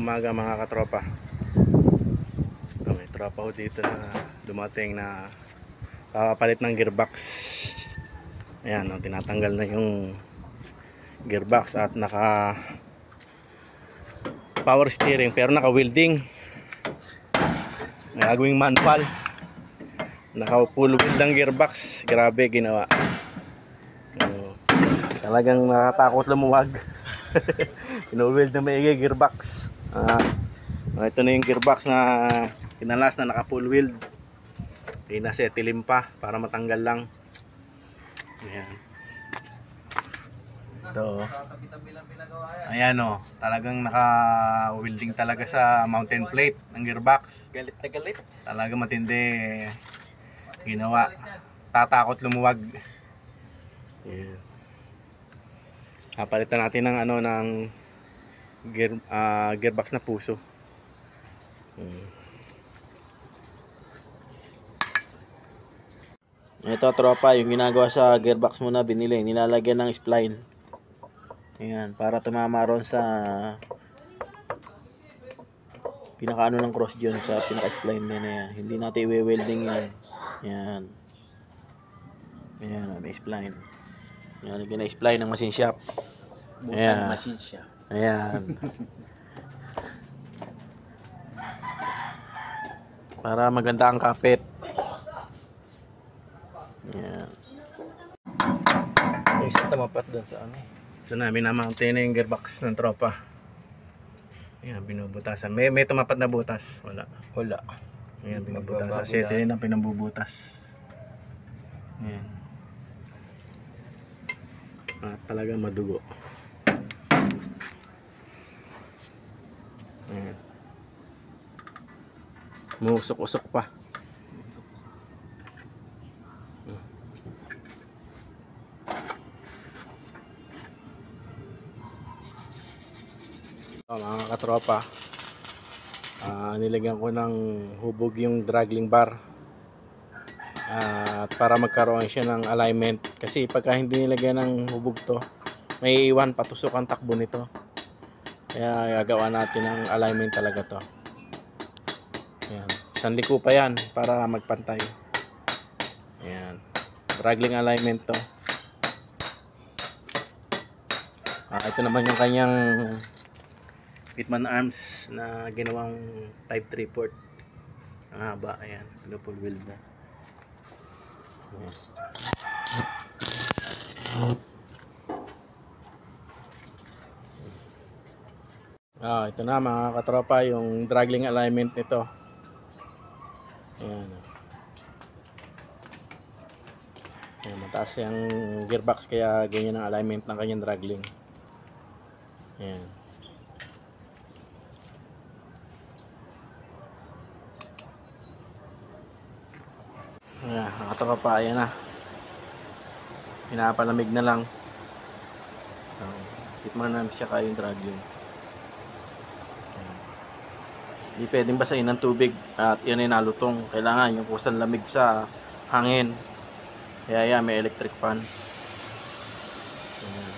umaga mga katropa. May tropa ko dito na dumating na papalit ng gearbox. Ayan, tinatanggal na yung gearbox at naka power steering pero naka welding. May gagawing manual. Naka full weld ang gearbox. Grabe ginawa. Talagang nakatakot lumuwag. Ino-weld na maigi gearbox. Ito na yung gearbox na kinalas na naka full weld. Pinasettilin pa para matanggal lang. Ayan. Ito. Ayan o. Talagang naka-welding talaga sa mountain plate ng gearbox. Galit na galit. Talaga matindi ginawa. Tatakot lumuwag. Ayan. Palitan natin ng ng gearbox na puso. Ito tropa, yung ginagawa sa gearbox muna binili, nilalagyan ng spline. Ayan, para tumama ron sa pinakaano ng cross dyan, sa pinaka-spline din na yan. Hindi natin i-welding yan. Ayan. Ayan, may spline. Ayan, lagyan na spline ng machine shop. Ayan. Machine shop. Ayan. Para maganda ang kapit. Ayan. Yung isa tamapat doon sa ano. Ito na, minamountain na yung gearbox ng tropa. Ayan, binubutasan. May tumapat na butas. Wala. Wala. Ayan, binubutasan. Kasi ito yun ang pinambubutas. Ayan. At talagang madugo. Ayan. Musok-usok pa. Mga katropa, nilagyan ko ng hubog yung dragging bar para magkaroon siya ng alignment, kasi pagka hindi nilagyan ng hubog to, may iwan patusok ang takbo nito. Kaya gagawa natin ng alignment talaga to. Ayan. Isang liko pa yan para magpantay. Ayan. Dragging alignment to. Ito naman yung kanyang Pitman arms na ginawang type 3/4. Ang haba, ayan, full weld na. Ayan. Ito na mga katropa yung dragging alignment nito. Ayan. Ayan, mataas yung gearbox kaya ganyan ang alignment ng kanyang dragging. Ayan. Ayan, nakatoka, ayan na. Pinapalamig na lang. Tikman namin siya kaya yung dragging. Hindi pwedeng basahin ng tubig at yan ay nalutong. Kailangan yung kusang lamig sa hangin. Kaya yan, may electric fan. Ayan.